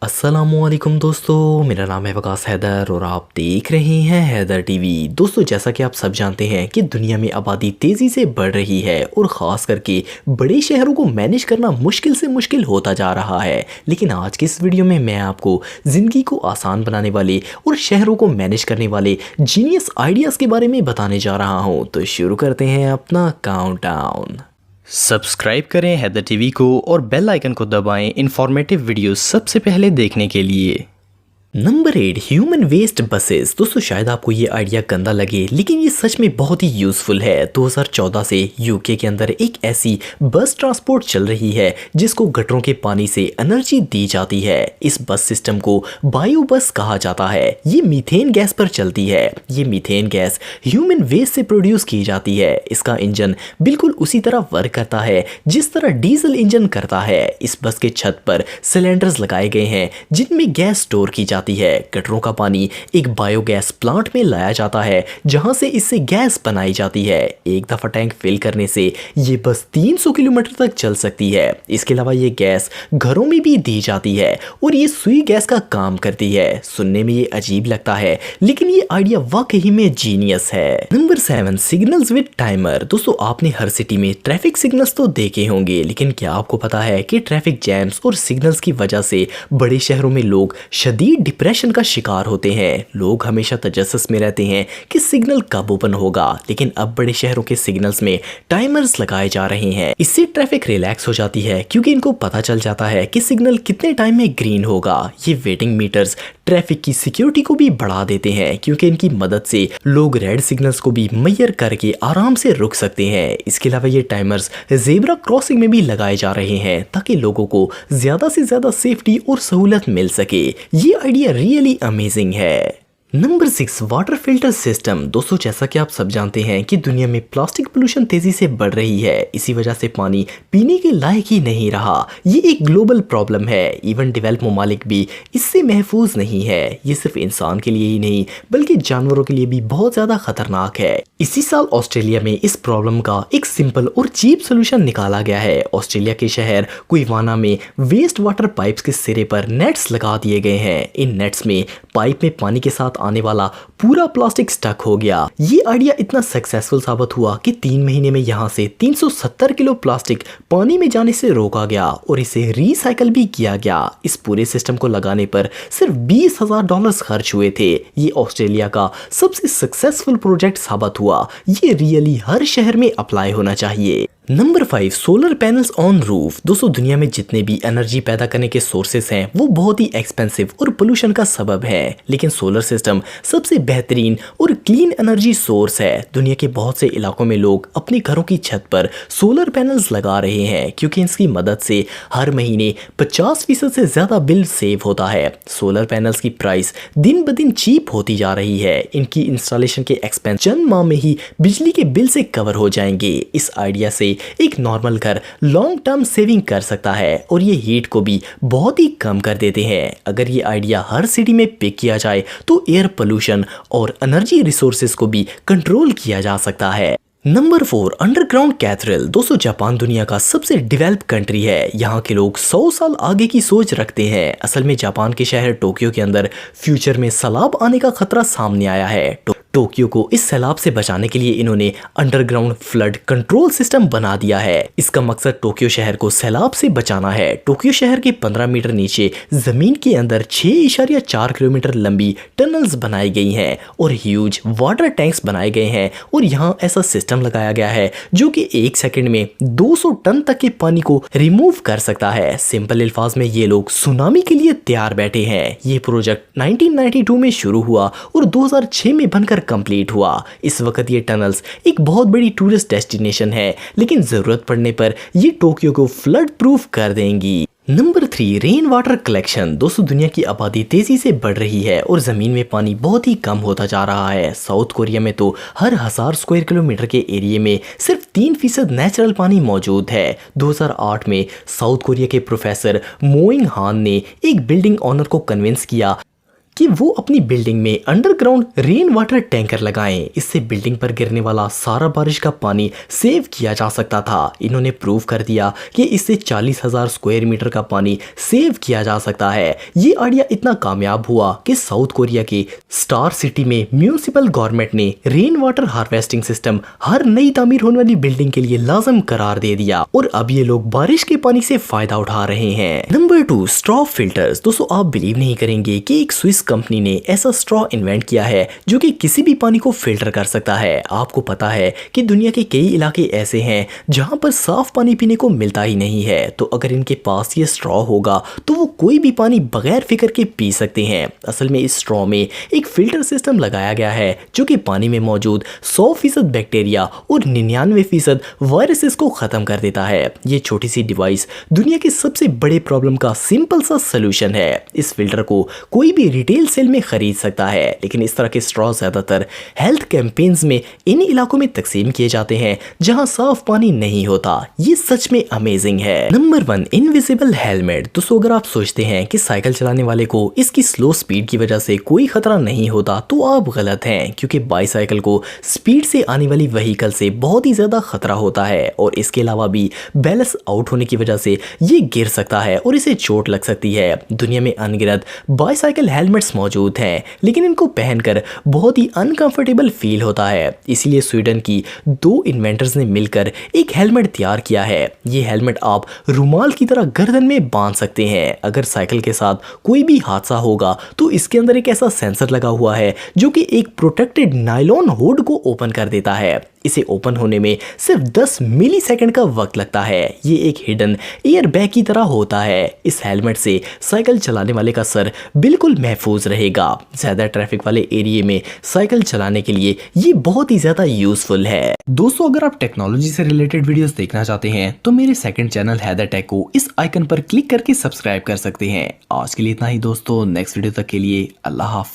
अस्सलामुअलैकुम दोस्तों, मेरा नाम है वकास हैदर और आप देख रहे हैं हैदर टीवी। दोस्तों, जैसा कि आप सब जानते हैं कि दुनिया में आबादी तेज़ी से बढ़ रही है और ख़ास करके बड़े शहरों को मैनेज करना मुश्किल से मुश्किल होता जा रहा है। लेकिन आज के इस वीडियो में मैं आपको ज़िंदगी को आसान बनाने वाले और शहरों को मैनेज करने वाले जीनियस आइडियाज़ के बारे में बताने जा रहा हूँ। तो शुरू करते हैं अपना काउंटडाउन। सब्सक्राइब करें हैदर टीवी को और बेल आइकन को दबाएं इन्फॉर्मेटिव वीडियो सबसे पहले देखने के लिए। Number 8, human waste buses. दोस्तों, शायद आपको ये आइडिया गंदा लगे लेकिन ये सच में बहुत ही यूज़फुल है। 2014 से यूके के अंदर एक ऐसी बस ट्रांसपोर्ट चल रही है जिसको गटरों के पानी से एनर्जी दी जाती है। इस बस सिस्टम को बायो बस कहा जाता है। ये मीथेन गैस पर चलती है। ये मीथेन गैस ह्यूमन वेस्ट से प्रोड्यूस की जाती है। इसका इंजन बिल्कुल उसी तरह वर्क करता है जिस तरह डीजल इंजन करता है। इस बस के छत पर सिलेंडर्स लगाए गए हैं जिनमें गैस स्टोर की जाती है। गटरों का पानी एक बायोगैस प्लांट में लाया जाता है जहां से इससे गैस बनाई जाती है। एक दफा टैंक फिल करने से ये बस 300 किलोमीटर तक चल सकती है। इसके अलावा ये गैस घरों में भी दी जाती है और ये सुई गैस का काम करती है। सुनने में ये अजीब लगता है लेकिन ये आइडिया वाकई में जीनियस है। Number 7, signals with timer. दोस्तों, आपने हर सिटी में ट्रैफिक सिग्नल्स तो देखे होंगे, लेकिन क्या आपको पता है कि ट्रैफिक जैम्स और सिग्नल्स की वजह से बड़े शहरों में लोग शदीद डिप्रेशन का शिकार होते हैं। लोग हमेशा तजस्सुस में रहते हैं कि सिग्नल कब ओपन होगा, लेकिन अब बड़े शहरों के सिग्नल्स में टाइमर्स लगाए जा रहे हैं। इससे ट्रैफिक रिलैक्स हो जाती है क्योंकि इनको पता चल जाता है कि सिग्नल कितने टाइम में ग्रीन होगा। ये वेटिंग मीटर्स ट्रैफिक की सिक्योरिटी को भी बढ़ा देते हैं क्योंकि इनकी मदद से लोग रेड सिग्नल्स को भी मैयर करके आराम से रुक सकते हैं। इसके अलावा ये टाइमर्स ज़ेब्रा क्रॉसिंग में भी लगाए जा रहे हैं ताकि लोगों को ज्यादा से ज्यादा सेफ्टी और सहूलत मिल सके। ये आइडिया रियली अमेजिंग है। Number 6, water filter system. दोस्तों, जैसा कि आप सब जानते हैं कि दुनिया में प्लास्टिक पोल्यूशन तेजी से बढ़ रही है। इसी वजह से पानी पीने के लायक ही नहीं रहा। ये एक ग्लोबल प्रॉब्लम है। इवन डेवलप ममालिक भी इससे महफूज नहीं है। ये सिर्फ इंसान के लिए ही नहीं बल्कि जानवरों के लिए भी बहुत ज्यादा खतरनाक है। इसी साल ऑस्ट्रेलिया में इस प्रॉब्लम का एक सिंपल और चीप सोल्यूशन निकाला गया है। ऑस्ट्रेलिया के शहर कुइवाना में वेस्ट वाटर पाइप्स के सिरे पर नेट्स लगा दिए गए हैं। इन नेट्स में पाइप में पानी के साथ आने वाला पूरा प्लास्टिक स्टक हो गया। ये आइडिया इतना सक्सेसफुल साबित हुआ कि 3 महीने में यहाँ से 370 किलो प्लास्टिक पानी में जाने से रोका गया और इसे रिसाइकल भी किया गया। इस पूरे सिस्टम को लगाने पर सिर्फ $20,000 खर्च हुए थे। ये ऑस्ट्रेलिया का सबसे सक्सेसफुल प्रोजेक्ट साबित हुआ। ये रियली हर शहर में अप्लाई होना चाहिए। Number 5, solar panels on roof. दोस्तों, दुनिया में जितने भी एनर्जी पैदा करने के सोर्सेस हैं वो बहुत ही एक्सपेंसिव और पोल्यूशन का सबब है, लेकिन सोलर सिस्टम सबसे बेहतरीन और क्लीन एनर्जी सोर्स है। दुनिया के बहुत से इलाकों में लोग अपने घरों की छत पर सोलर पैनल्स लगा रहे हैं क्योंकि इसकी मदद से हर महीने 50% से ज्यादा बिल सेव होता है। सोलर पैनल्स की प्राइस दिन ब दिन चीप होती जा रही है। इनकी इंस्टॉलेशन के एक्सपेंस चंद माह में ही बिजली के बिल से कवर हो जाएंगे। इस आइडिया से एक नॉर्मल घर लॉन्ग टर्म सेविंग कर सकता है और ये हीट को भी बहुत ही कम कर देते हैं। अगर ये आइडिया हर सिटी में पिक किया जाए तो एयर पोल्यूशन और एनर्जी रिसोर्सेज को भी कंट्रोल किया जा सकता है। Number 4, underground cathedral. दोस्तों, जापान दुनिया का सबसे डेवलप्ड कंट्री है। यहाँ के लोग 100 साल आगे की सोच रखते हैं। असल में जापान के शहर टोक्यो के अंदर फ्यूचर में सैलाब आने का खतरा सामने आया है। टोक्यो को इस सैलाब से बचाने के लिए इन्होंने अंडरग्राउंड फ्लड कंट्रोल सिस्टम बना दिया है। इसका मकसद टोक्यो शहर को सैलाब से बचाना है। टोक्यो शहर के 15 मीटर नीचे जमीन के अंदर 6.4 किलोमीटर लंबी टनल्स बनाई गई हैं और ह्यूज वाटर टैंक्स बनाए गए हैं और यहाँ ऐसा सिस्टम लगाया गया है जो कि 1 सेकंड में 200 टन तक के पानी को रिमूव कर सकता है। सिंपल अल्फाज में ये लोग सुनामी के लिए तैयार बैठे हैं। ये प्रोजेक्ट 1992 में शुरू हुआ और 2006 में बनकर कंप्लीट हुआ। इस वक्त ये टनल्स एक बहुत बड़ी टूरिस्ट डेस्टिनेशन है, लेकिन जरूरत पड़ने पर ये टोक्यो को फ्लड प्रूफ कर देंगी। Number 3, rain water collection. दोस्तों, दुनिया की आबादी तेजी से बढ़ रही है और जमीन में पानी बहुत ही कम होता जा रहा है। साउथ कोरिया में तो हर 1000 स्क्वायर किलोमीटर के एरिया में सिर्फ 3% नेचुरल पानी मौजूद है। 2008 में साउथ कोरिया के प्रोफेसर मोइंग हान ने एक बिल्डिंग ऑनर को कन्विंस किया कि वो अपनी बिल्डिंग में अंडरग्राउंड रेन वाटर टैंकर लगाएं। इससे बिल्डिंग पर गिरने वाला सारा बारिश का पानी सेव किया जा सकता था। इन्होंने प्रूव कर दिया कि इससे 40,000 स्क्वायर मीटर का पानी सेव किया जा सकता है। ये आइडिया इतना कामयाब हुआ कि साउथ कोरिया के स्टार सिटी में म्यूनिसिपल गवर्नमेंट ने रेन वाटर हार्वेस्टिंग सिस्टम हर नई तामीर होने वाली बिल्डिंग के लिए लाजम करार दे दिया और अब ये लोग बारिश के पानी से फायदा उठा रहे हैं। Number 2, straw filters. दोस्तों आप बिलीव नहीं करेंगे कि एक स्विस कंपनी ने ऐसा स्ट्रॉ इन्वेंट किया है जो कि किसी भी पानी को फिल्टर कर सकता है। आपको पता है कि दुनिया के कई इलाके ऐसे हैं जहां पर साफ पानी पीने को मिलता ही नहीं है, तो अगर इनके पास ये स्ट्रॉ होगा तो वो कोई भी पानी बगैर फिक्र के पी सकते हैं। असल में इस स्ट्रॉ में एक फिल्टर सिस्टम लगाया गया है जो कि पानी में मौजूद 100% बैक्टीरिया और 99% वायरसेस को खत्म कर देता है। ये छोटी सी डिवाइस दुनिया के सबसे बड़े प्रॉब्लम का सिंपल सा सोल्यूशन है। इस फिल्टर को कोई भी रिटेल सेल में खरीद सकता है, लेकिन इस तरह के स्ट्रॉ ज्यादातर हेल्थ कैंपेन्स में इन इलाकों में तकसीम किए जाते हैं जहां साफ पानी नहीं होता। ये सच में अमेजिंग है। Number 1, invisible helmet. दोस्तों अगर आप सोचते हैं कि साइकिल चलाने वाले को इसकी स्लो स्पीड की वजह से कोई खतरा नहीं होता तो आप गलत हैं, क्योंकि बाईसाइकिल को स्पीड से आने वाली व्हीकल से बहुत ही ज्यादा खतरा होता है और इसके अलावा भी बैलेंस आउट होने की वजह से ये गिर सकता है और इसे चोट लग सकती है। दुनिया में अनगिनत बाईसाइकिल हेलमेट्स मौजूद हैं, लेकिन इनको पहनकर बहुत ही अनकंफर्टेबल फील होता है। इसीलिए स्वीडन की 2 इन्वेंटर्स ने मिलकर एक हेलमेट तैयार किया है। ये हेलमेट आप रुमाल की तरह गर्दन में बांध सकते हैं। अगर साइकिल के साथ कोई भी हादसा होगा तो इसके अंदर एक ऐसा सेंसर लगा हुआ है जो कि एक प्रोटेक्टेड नायलॉन हुड को ओपन कर देता है। इसे ओपन होने में सिर्फ 10 मिलीसेकंड का वक्त लगता है। ये एक हिडन एयर बैग की तरह होता है। इस हेलमेट से साइकिल चलाने वाले का सर बिल्कुल महफूज रहेगा। ज्यादा ट्रैफिक वाले एरिया में साइकिल चलाने के लिए ये बहुत ही ज्यादा यूजफुल है। दोस्तों अगर आप टेक्नोलॉजी से रिलेटेड वीडियोस देखना चाहते हैं तो मेरे सेकंड चैनल हैदर टेक को इस आइकन पर क्लिक करके सब्सक्राइब कर सकते हैं। आज के लिए इतना ही दोस्तों, नेक्स्ट वीडियो तक के लिए अल्लाह हाफिज।